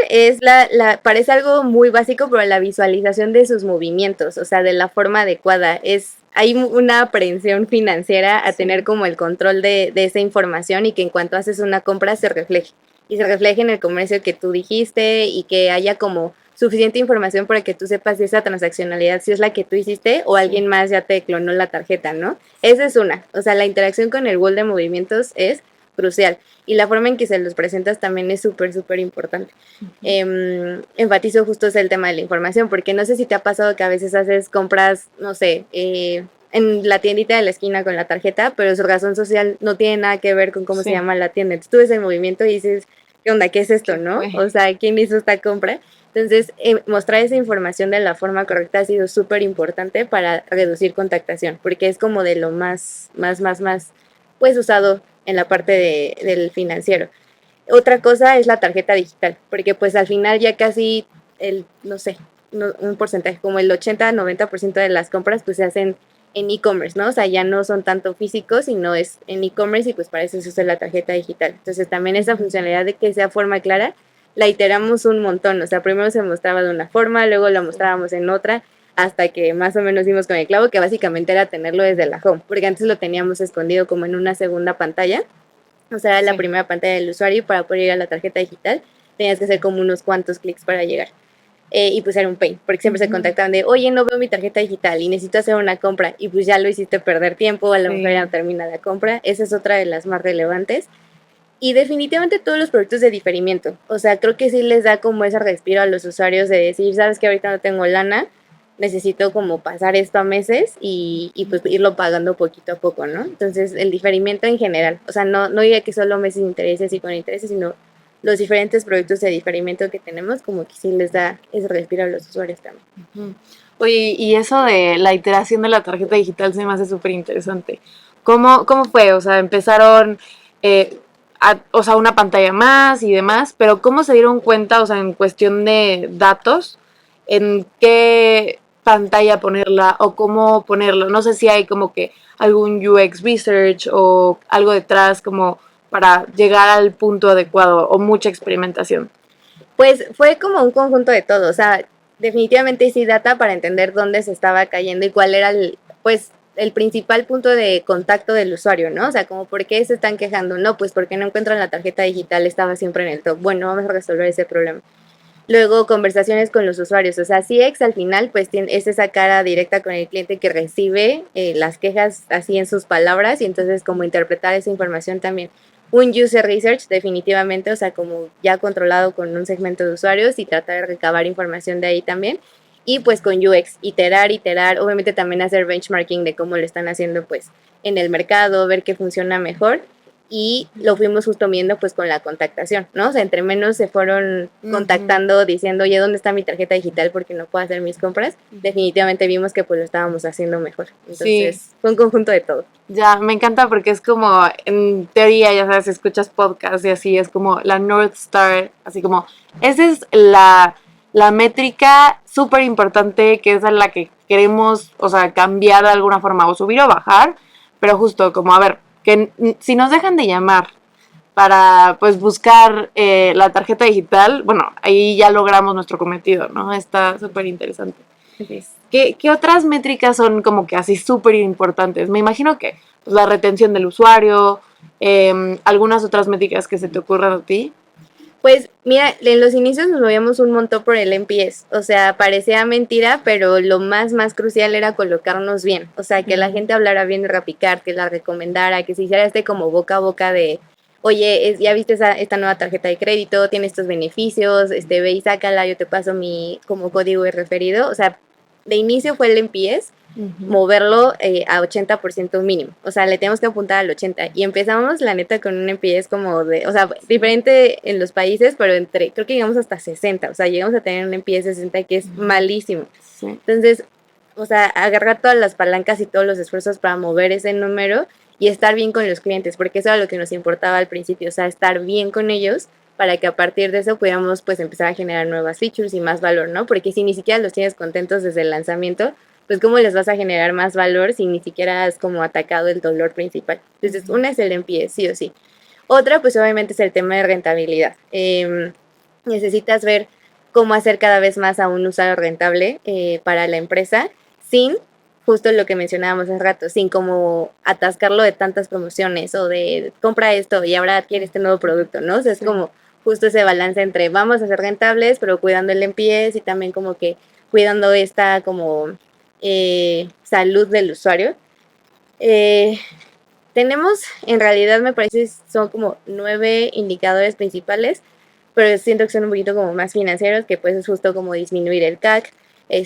parece algo muy básico, pero la visualización de sus movimientos, o sea, de la forma adecuada, hay una aprehensión financiera a tener como el control de esa información y que en cuanto haces una compra se refleje. Y se refleje en el comercio que tú dijiste y que haya como suficiente información para que tú sepas si esa transaccionalidad si es la que tú hiciste o alguien más ya te clonó la tarjeta, ¿no? Esa es una. O sea, la interacción con el wall de movimientos es crucial. Y la forma en que se los presentas también es súper, súper importante. Enfatizo justo el tema de la información, porque no sé si te ha pasado que a veces haces compras, no sé, en la tiendita de la esquina con la tarjeta, pero su razón social no tiene nada que ver con cómo se llama la tienda. Entonces tú ves el movimiento y dices, ¿qué onda? ¿Qué es esto, no? O sea, ¿quién hizo esta compra? Entonces, mostrar esa información de la forma correcta ha sido súper importante para reducir contactación, porque es como de lo más, pues usado en la parte del financiero. Otra cosa es la tarjeta digital, porque pues al final ya casi no sé, un porcentaje como el 80-90% de las compras pues se hacen en e-commerce, ¿no? O sea, ya no son tanto físicos, sino es en e-commerce y pues para eso se usa la tarjeta digital. Entonces también esa funcionalidad de que sea forma clara, la iteramos un montón. O sea, primero se mostraba de una forma, luego la mostrábamos en otra, hasta que más o menos dimos con el clavo, que básicamente era tenerlo desde la home, porque antes lo teníamos escondido como en una segunda pantalla. O sea, la primera pantalla del usuario, y para poder ir a la tarjeta digital tenías que hacer como unos cuantos clics para llegar. Y pues era un pain, porque siempre se contactaban de, oye, no veo mi tarjeta digital y necesito hacer una compra, y pues ya lo hiciste perder tiempo, a lo mejor ya no termina la compra. Esa es otra de las más relevantes. Y definitivamente todos los productos de diferimiento. O sea, creo que sí les da como ese respiro a los usuarios de decir, sabes que ahorita no tengo lana, necesito como pasar esto a meses y pues irlo pagando poquito a poco, ¿no? Entonces, el diferimiento en general, o sea, no diría que solo meses de intereses y con intereses, sino los diferentes productos de diferimiento que tenemos, como que sí les da ese respiro a los usuarios también. Oye, y eso de la iteración de la tarjeta digital se me hace súper interesante. ¿Cómo fue? O sea, empezaron, o sea, una pantalla más y demás, pero ¿cómo se dieron cuenta, o sea, en cuestión de datos, en qué pantalla ponerla o cómo ponerlo? No sé si hay como que algún UX research o algo detrás como para llegar al punto adecuado o mucha experimentación. Pues fue como un conjunto de todo, o sea, definitivamente sí data para entender dónde se estaba cayendo y cuál era el principal punto de contacto del usuario, ¿no? O sea, como por qué se están quejando, no, pues porque no encuentran la tarjeta digital, estaba siempre en el top. Bueno, vamos a resolver ese problema. Luego, conversaciones con los usuarios, o sea, CX al final pues es esa cara directa con el cliente que recibe las quejas así en sus palabras, y entonces como interpretar esa información también. Un user research definitivamente, o sea, como ya controlado con un segmento de usuarios y tratar de recabar información de ahí también. Y pues con UX, iterar, obviamente también hacer benchmarking de cómo lo están haciendo pues en el mercado, ver qué funciona mejor. y lo fuimos justo viendo pues con la contactación, ¿no? O sea, entre menos se fueron contactando diciendo, oye, ¿dónde está mi tarjeta digital porque no puedo hacer mis compras? Definitivamente vimos que pues lo estábamos haciendo mejor. Entonces, fue un conjunto de todo. Ya, me encanta porque es como, en teoría, ya sabes, escuchas podcasts y así, es como la North Star, así como, esa es la métrica súper importante que es a la que queremos, o sea, cambiar de alguna forma, o subir o bajar, pero justo como, a ver, que si nos dejan de llamar para, pues, buscar la tarjeta digital, bueno, ahí ya logramos nuestro cometido, ¿no? Está súper interesante. ¿Qué otras métricas son como que así súper importantes? Me imagino que pues, la retención del usuario, algunas otras métricas que se te ocurran a ti. Pues mira, en los inicios nos movíamos un montón por el NPS, o sea, parecía mentira, pero lo más crucial era colocarnos bien, o sea, que la gente hablara bien de Rapicard, que la recomendara, que se hiciera como boca a boca de, oye, ya viste esta nueva tarjeta de crédito, tiene estos beneficios, ve y sácala, yo te paso mi como código de referido, o sea, de inicio fue el NPS, moverlo a 80% mínimo. O sea, le tenemos que apuntar al 80. Y empezamos, la neta, con un NPS como de, o sea, diferente en los países, pero creo que llegamos hasta 60. O sea, llegamos a tener un NPS 60 que es malísimo. Sí. Entonces, o sea, agarrar todas las palancas y todos los esfuerzos para mover ese número y estar bien con los clientes, porque eso era lo que nos importaba al principio, o sea, estar bien con ellos para que a partir de eso pudiéramos pues empezar a generar nuevas features y más valor, ¿no? Porque si ni siquiera los tienes contentos desde el lanzamiento, pues cómo les vas a generar más valor si ni siquiera has como atacado el dolor principal. Entonces, una es el NPS, sí o sí. Otra, pues obviamente es el tema de rentabilidad. Necesitas ver cómo hacer cada vez más a un usuario rentable para la empresa sin, justo lo que mencionábamos hace rato, sin como atascarlo de tantas promociones o de compra esto y ahora adquiere este nuevo producto, ¿no? O sea, es como justo ese balance entre vamos a ser rentables, pero cuidando el NPS y también como que cuidando esta como salud del usuario. Tenemos, en realidad me parece, son como 9 indicadores principales, pero siento que son un poquito como más financieros, que pues es justo como disminuir el CAC,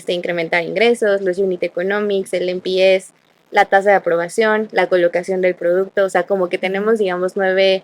incrementar ingresos, los unit economics, el NPS, la tasa de aprobación, la colocación del producto, o sea, como que tenemos, digamos, 9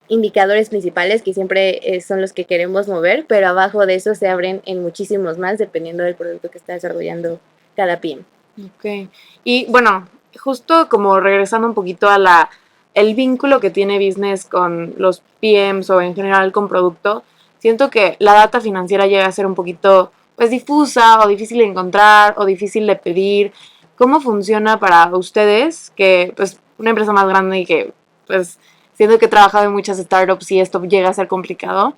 indicadores principales que siempre son los que queremos mover, pero abajo de eso se abren en muchísimos más dependiendo del producto que está desarrollando cada PM. Ok, y bueno, justo como regresando un poquito a el vínculo que tiene business con los PMs o en general con producto, siento que la data financiera llega a ser un poquito pues difusa o difícil de encontrar o difícil de pedir. ¿Cómo funciona para ustedes, que pues una empresa más grande y que pues siento que he trabajado en muchas startups y esto llega a ser complicado,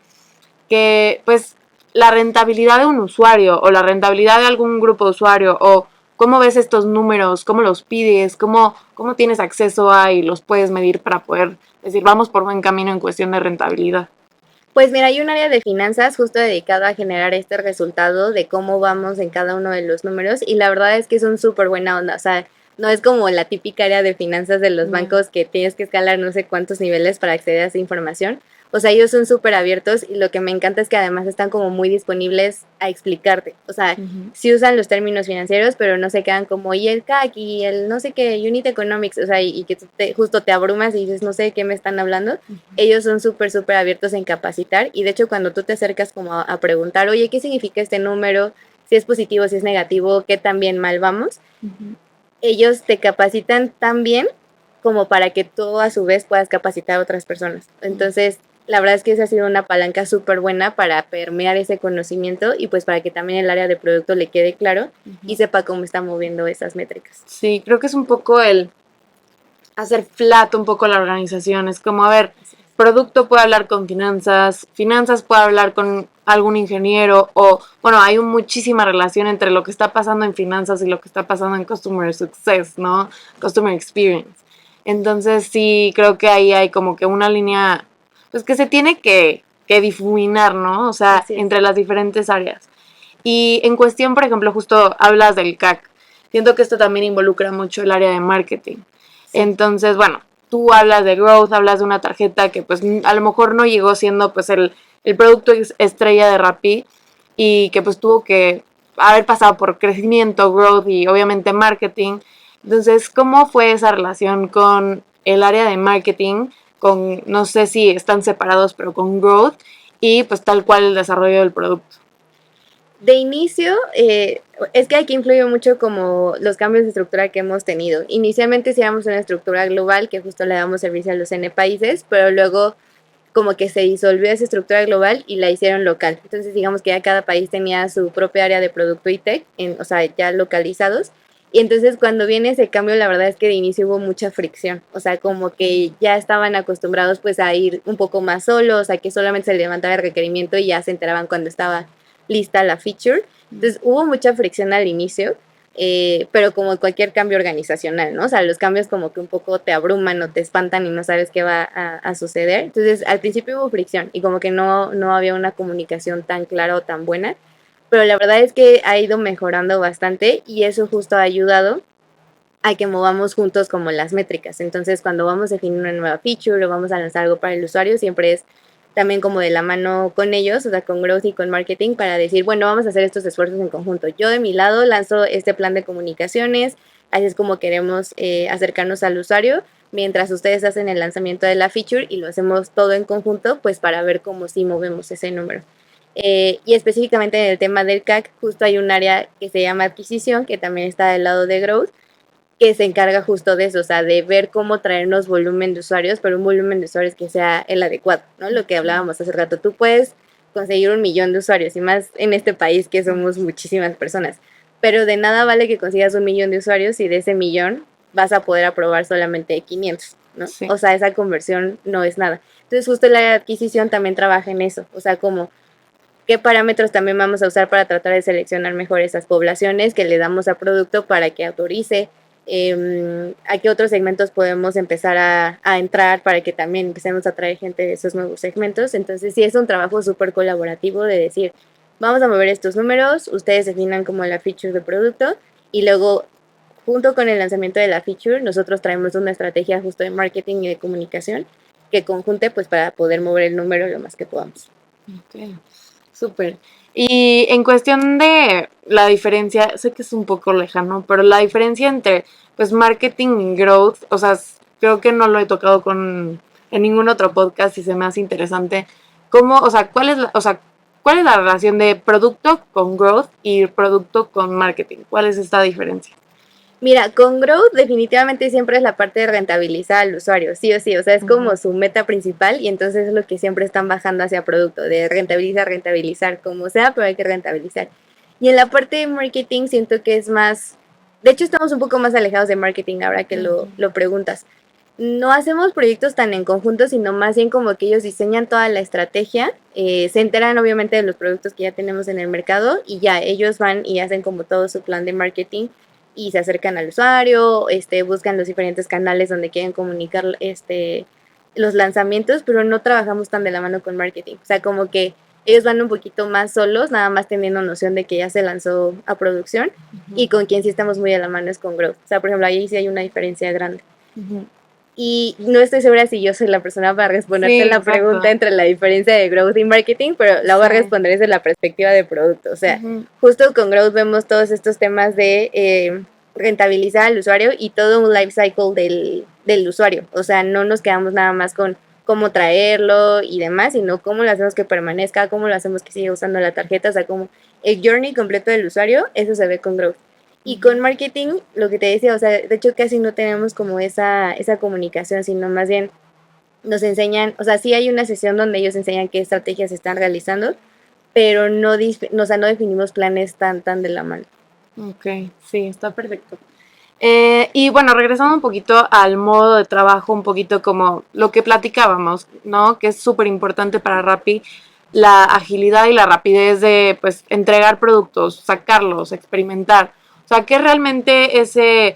que pues la rentabilidad de un usuario o la rentabilidad de algún grupo de usuario o cómo ves estos números, cómo los pides, cómo tienes acceso a y los puedes medir para poder decir vamos por buen camino en cuestión de rentabilidad? Pues mira, hay un área de finanzas justo dedicado a generar este resultado de cómo vamos en cada uno de los números y la verdad es que son súper buena onda, o sea, no es como la típica área de finanzas de los bancos que tienes que escalar no sé cuántos niveles para acceder a esa información. O sea, ellos son súper abiertos y lo que me encanta es que además están como muy disponibles a explicarte. O sea, sí usan los términos financieros, pero no se quedan como, y el CAC, y el no sé qué, Unit Economics, o sea, y que justo te abrumas y dices, no sé de qué me están hablando. Ellos son súper abiertos en capacitar y de hecho cuando tú te acercas como a preguntar, oye, ¿qué significa este número? Si es positivo, si es negativo, ¿qué tan bien mal vamos? Ellos te capacitan tan bien como para que tú a su vez puedas capacitar a otras personas. Entonces, la verdad es que esa ha sido una palanca súper buena para permear ese conocimiento y pues para que también el área de producto le quede claro y sepa cómo está moviendo esas métricas. Sí, creo que es un poco el hacer flat un poco la organización. Es como, a ver, producto puede hablar con finanzas, finanzas puede hablar con algún ingeniero o, bueno, hay muchísima relación entre lo que está pasando en finanzas y lo que está pasando en Customer Success, ¿no? Customer Experience. Entonces sí, creo que ahí hay como que una línea, pues que se tiene que difuminar, ¿no? O sea, entre las diferentes áreas. Y en cuestión, por ejemplo, justo hablas del CAC. Siento que esto también involucra mucho el área de marketing. Sí. Entonces, bueno, tú hablas de growth, hablas de una tarjeta que pues a lo mejor no llegó siendo pues el producto estrella de Rappi y que pues tuvo que haber pasado por crecimiento, growth y obviamente marketing. Entonces, ¿cómo fue esa relación con el área de marketing con, no sé si están separados, pero con growth y pues tal cual el desarrollo del producto? De inicio, es que aquí influye mucho como los cambios de estructura que hemos tenido. Inicialmente hacíamos una estructura global que justo le damos servicio a los N países, pero luego como que se disolvió esa estructura global y la hicieron local. Entonces digamos que ya cada país tenía su propia área de producto y tech, o sea, ya localizados. Y entonces cuando viene ese cambio, la verdad es que de inicio hubo mucha fricción. O sea, como que ya estaban acostumbrados pues a ir un poco más solos, a que solamente se levantaba el requerimiento y ya se enteraban cuando estaba lista la feature. Entonces hubo mucha fricción al inicio, pero como cualquier cambio organizacional, ¿no? O sea, los cambios como que un poco te abruman o te espantan y no sabes qué va a suceder. Entonces al principio hubo fricción y como que no había una comunicación tan clara o tan buena, pero la verdad es que ha ido mejorando bastante y eso justo ha ayudado a que movamos juntos como las métricas. Entonces, cuando vamos a definir una nueva feature o vamos a lanzar algo para el usuario, siempre es también como de la mano con ellos, o sea, con growth y con marketing, para decir, bueno, vamos a hacer estos esfuerzos en conjunto. Yo de mi lado lanzo este plan de comunicaciones, así es como queremos acercarnos al usuario, mientras ustedes hacen el lanzamiento de la feature y lo hacemos todo en conjunto, pues para ver cómo sí movemos ese número. Y específicamente en el tema del CAC, justo hay un área que se llama adquisición, que también está del lado de growth, que se encarga justo de eso, o sea, de ver cómo traernos volumen de usuarios, pero un volumen de usuarios que sea el adecuado, ¿no? Lo que hablábamos hace rato, tú puedes conseguir 1 millón de usuarios, y más en este país que somos muchísimas personas, pero de nada vale que consigas 1 millón de usuarios si de ese millón vas a poder aprobar solamente 500, ¿no? Sí. O sea, esa conversión no es nada. Entonces, justo la adquisición también trabaja en eso, o sea, como qué parámetros también vamos a usar para tratar de seleccionar mejor esas poblaciones que le damos a producto para que autorice, a qué otros segmentos podemos empezar a entrar para que también empecemos a traer gente de esos nuevos segmentos. Entonces sí es un trabajo súper colaborativo de decir, vamos a mover estos números, ustedes definan como la feature de producto y luego junto con el lanzamiento de la feature nosotros traemos una estrategia justo de marketing y de comunicación que conjunte pues para poder mover el número lo más que podamos. Ok, súper. Y en cuestión de la diferencia, sé que es un poco lejano, pero la diferencia entre pues marketing y growth, o sea, creo que no lo he tocado en ningún otro podcast y se me hace interesante. ¿Cómo, o sea, cuál es la relación de producto con growth y producto con marketing? ¿Cuál es esta diferencia? Mira, con Growth definitivamente siempre es la parte de rentabilizar al usuario, sí o sí, o sea, es como su meta principal y entonces es lo que siempre están bajando hacia producto, de rentabilizar, como sea, pero hay que rentabilizar. Y en la parte de marketing siento que es más, de hecho estamos un poco más alejados de marketing ahora que lo preguntas. No hacemos proyectos tan en conjunto, sino más bien como que ellos diseñan toda la estrategia, se enteran obviamente de los productos que ya tenemos en el mercado y ya ellos van y hacen como todo su plan de marketing y se acercan al usuario, buscan los diferentes canales donde quieren comunicar los lanzamientos, pero no trabajamos tan de la mano con marketing. O sea, como que ellos van un poquito más solos, nada más teniendo noción de que ya se lanzó a producción, y con quien sí estamos muy de la mano es con Growth. O sea, por ejemplo, ahí sí hay una diferencia grande. Y no estoy segura si yo soy la persona para responderte Sí, la exacto. pregunta entre la diferencia de growth y marketing, pero la voy a Sí. responder desde la perspectiva de producto. O sea, justo con growth vemos todos estos temas de rentabilizar al usuario y todo un life cycle del usuario. O sea, no nos quedamos nada más con cómo traerlo y demás, sino cómo lo hacemos que permanezca, cómo lo hacemos que siga usando la tarjeta, o sea, como el journey completo del usuario, eso se ve con growth. Y con marketing, lo que te decía, o sea, de hecho casi no tenemos como esa comunicación, sino más bien nos enseñan, o sea, sí hay una sesión donde ellos enseñan qué estrategias están realizando, pero o sea, no definimos planes tan de la mano. Ok, sí, está perfecto. Y bueno, regresando un poquito al modo de trabajo, un poquito como lo que platicábamos, ¿no? Que es súper importante para Rappi, la agilidad y la rapidez de, pues, entregar productos, sacarlos, experimentar. O sea, que realmente ese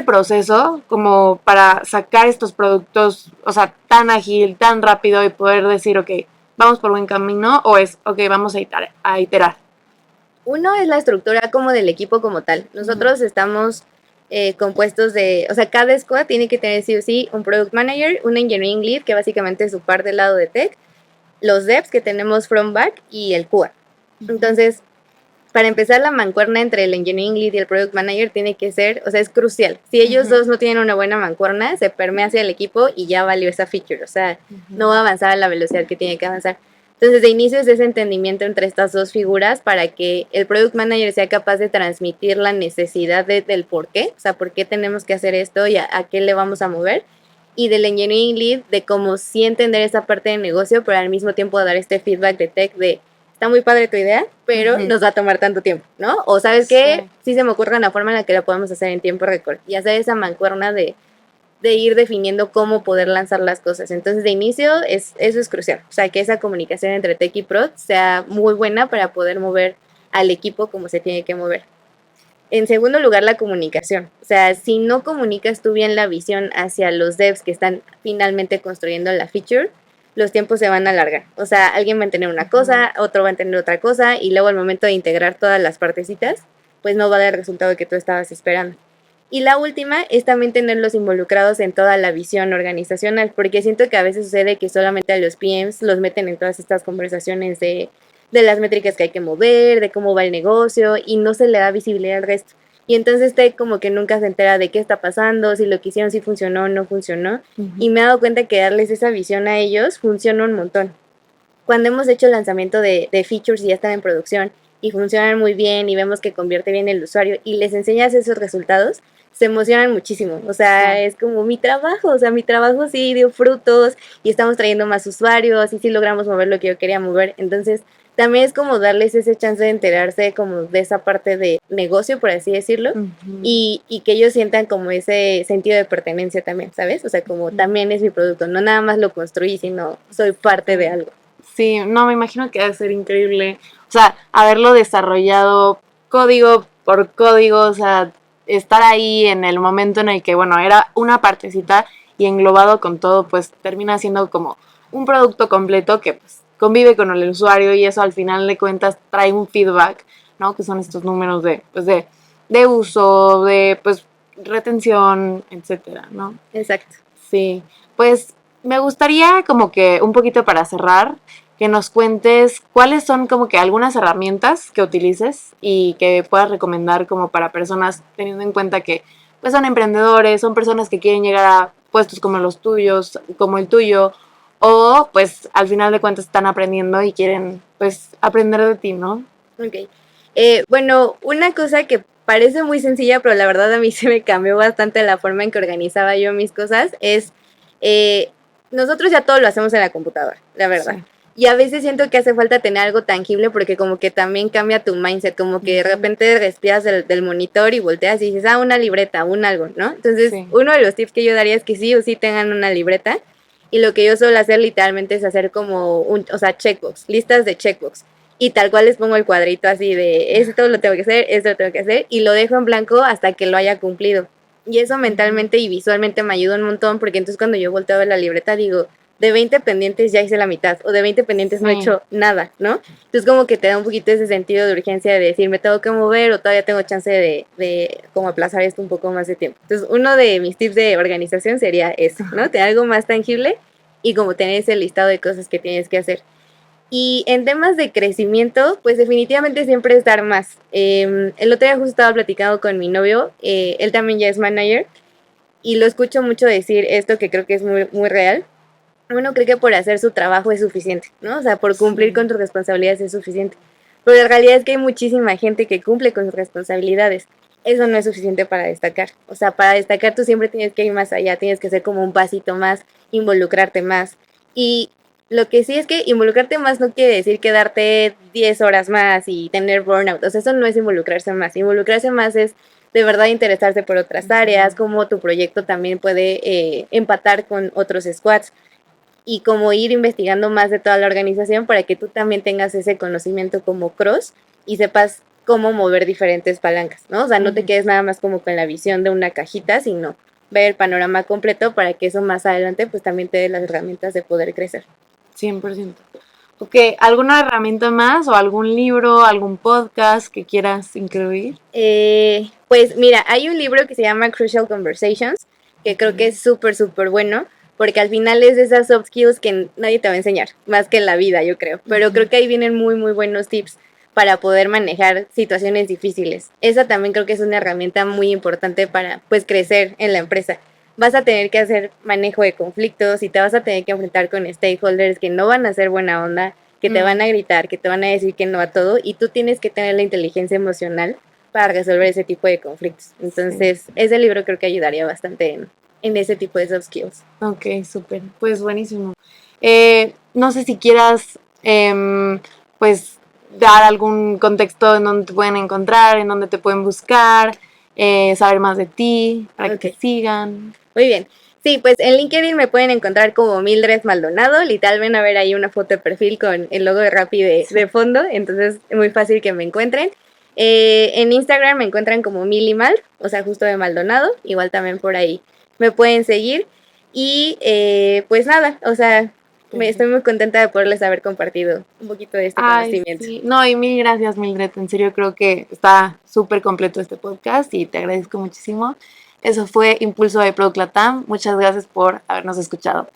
proceso como para sacar estos productos, o sea, tan ágil, tan rápido y poder decir, ok, vamos por buen camino, o es, ok, vamos a iterar. Uno es la estructura como del equipo como tal. Nosotros estamos compuestos de, o sea, cada squad tiene que tener sí o sí un product manager, un engineering lead, que básicamente es su par del lado de tech, los devs que tenemos from back y el QA. Entonces, para empezar, la mancuerna entre el engineering lead y el product manager tiene que ser, o sea, es crucial. Si ellos dos no tienen una buena mancuerna, se permea hacia el equipo y ya valió esa feature, o sea, no va a avanzar a la velocidad que tiene que avanzar. Entonces, de inicio es ese entendimiento entre estas dos figuras para que el product manager sea capaz de transmitir la necesidad del por qué, o sea, por qué tenemos que hacer esto y a qué le vamos a mover, y del engineering lead de cómo sí entender esa parte de negocio, pero al mismo tiempo dar este feedback de tech de está muy padre tu idea, pero nos va a tomar tanto tiempo, ¿no? O sabes qué, sí se me ocurre una forma en la que la podemos hacer en tiempo récord y hacer esa mancuerna de ir definiendo cómo poder lanzar las cosas. Entonces, de inicio, eso es crucial. O sea, que esa comunicación entre tech y prod sea muy buena para poder mover al equipo como se tiene que mover. En segundo lugar, la comunicación. O sea, si no comunicas tú bien la visión hacia los devs que están finalmente construyendo la feature, los tiempos se van a alargar. O sea, alguien va a tener una cosa, otro va a tener otra cosa, y luego al momento de integrar todas las partecitas, pues no va a dar el resultado que tú estabas esperando. Y la última es también tenerlos involucrados en toda la visión organizacional, porque siento que a veces sucede que solamente a los PMs los meten en todas estas conversaciones de las métricas que hay que mover, de cómo va el negocio, y no se le da visibilidad al resto. Y entonces te como que nunca se entera de qué está pasando, si lo que hicieron sí funcionó o no funcionó. Y me he dado cuenta que darles esa visión a ellos funciona un montón. Cuando hemos hecho el lanzamiento de features y ya están en producción y funcionan muy bien y vemos que convierte bien el usuario y les enseñas esos resultados, se emocionan muchísimo. O sea, es como mi trabajo, o sea, mi trabajo sí dio frutos y estamos trayendo más usuarios y sí logramos mover lo que yo quería mover. Entonces, también es como darles ese chance de enterarse como de esa parte de negocio, por así decirlo, y que ellos sientan como ese sentido de pertenencia también, ¿sabes? O sea, como también es mi producto, no nada más lo construí, sino soy parte de algo. Sí, no, me imagino que debe ser increíble. O sea, haberlo desarrollado código por código, o sea, estar ahí en el momento en el que, bueno, era una partecita y englobado con todo, pues termina siendo como un producto completo que pues convive con el usuario y eso al final de cuentas trae un feedback, ¿no? Que son estos números pues de uso, de pues retención, etcétera, ¿no? Exacto. Sí, pues me gustaría como que un poquito para cerrar, que nos cuentes cuáles son como que algunas herramientas que utilices y que puedas recomendar como para personas teniendo en cuenta que pues son emprendedores, son personas que quieren llegar a puestos como los tuyos, como el tuyo, o pues al final de cuentas están aprendiendo y quieren pues aprender de ti, ¿no? Ok. Bueno, una cosa que parece muy sencilla, pero la verdad a mí se me cambió bastante la forma en que organizaba yo mis cosas, es nosotros ya todo lo hacemos en la computadora, la verdad. Sí. Y a veces siento que hace falta tener algo tangible porque como que también cambia tu mindset, como que de repente respiras del monitor y volteas y dices, una libreta, un algo, ¿no? Entonces, uno de los tips que yo daría es que sí o sí tengan una libreta. Y lo que yo suelo hacer literalmente es hacer como o sea, checkbox, listas de checkbox. Y tal cual les pongo el cuadrito así de esto lo tengo que hacer, esto lo tengo que hacer, y lo dejo en blanco hasta que lo haya cumplido. Y eso mentalmente y visualmente me ayuda un montón, porque entonces cuando yo volteo a ver la libreta digo, de 20 pendientes ya hice la mitad, o de 20 pendientes no he hecho nada, ¿no? Entonces como que te da un poquito ese sentido de urgencia de decir, me tengo que mover o todavía tengo chance de como aplazar esto un poco más de tiempo. Entonces uno de mis tips de organización sería eso, ¿no? Tener algo más tangible y como tener ese listado de cosas que tienes que hacer. Y en temas de crecimiento, pues definitivamente siempre es dar más. El otro día justo estaba platicando con mi novio, él también ya es manager, y lo escucho mucho decir esto que creo que es muy, muy real. Uno cree que por hacer su trabajo es suficiente, ¿no? O sea, por cumplir con tus responsabilidades es suficiente. Pero la realidad es que hay muchísima gente que cumple con sus responsabilidades. Eso no es suficiente para destacar. O sea, para destacar tú siempre tienes que ir más allá, tienes que hacer como un pasito más, involucrarte más. Y lo que sí es que involucrarte más no quiere decir quedarte 10 horas más y tener burnout. O sea, eso no es involucrarse más. Involucrarse más es de verdad interesarse por otras áreas, cómo tu proyecto también puede empatar con otros squads y como ir investigando más de toda la organización para que tú también tengas ese conocimiento como cross y sepas cómo mover diferentes palancas, ¿no? O sea, no te quedes nada más como con la visión de una cajita, sino ver el panorama completo para que eso más adelante pues también te dé las herramientas de poder crecer. 100%. Ok, ¿alguna herramienta más o algún libro, algún podcast que quieras incluir? Pues mira, hay un libro que se llama Crucial Conversations, que creo que es súper, súper bueno, porque al final es de esas soft skills que nadie te va a enseñar, más que en la vida, yo creo. Pero creo que ahí vienen muy, muy buenos tips para poder manejar situaciones difíciles. Esa también creo que es una herramienta muy importante para pues crecer en la empresa. Vas a tener que hacer manejo de conflictos y te vas a tener que enfrentar con stakeholders que no van a ser buena onda, que te van a gritar, que te van a decir que no a todo, y tú tienes que tener la inteligencia emocional para resolver ese tipo de conflictos. Entonces, ese libro creo que ayudaría bastante en ese tipo de soft skills. Ok, súper. Pues buenísimo. No sé si quieras, pues, dar algún contexto en donde te pueden encontrar, en donde te pueden buscar, saber más de ti, para que te sigan. Muy bien. Sí, pues en LinkedIn me pueden encontrar como Mildred Maldonado. Literal, ven a ver ahí una foto de perfil con el logo de Rappi de fondo. Entonces, es muy fácil que me encuentren. En Instagram me encuentran como Milimal, o sea, justo de Maldonado. Igual también por ahí me pueden seguir. Y pues nada, o sea, estoy muy contenta de poderles haber compartido un poquito de este conocimiento. Sí. No, y mil gracias, Mildred. En serio, creo que está súper completo este podcast y te agradezco muchísimo. Eso fue Impulso de Product Latam. Muchas gracias por habernos escuchado.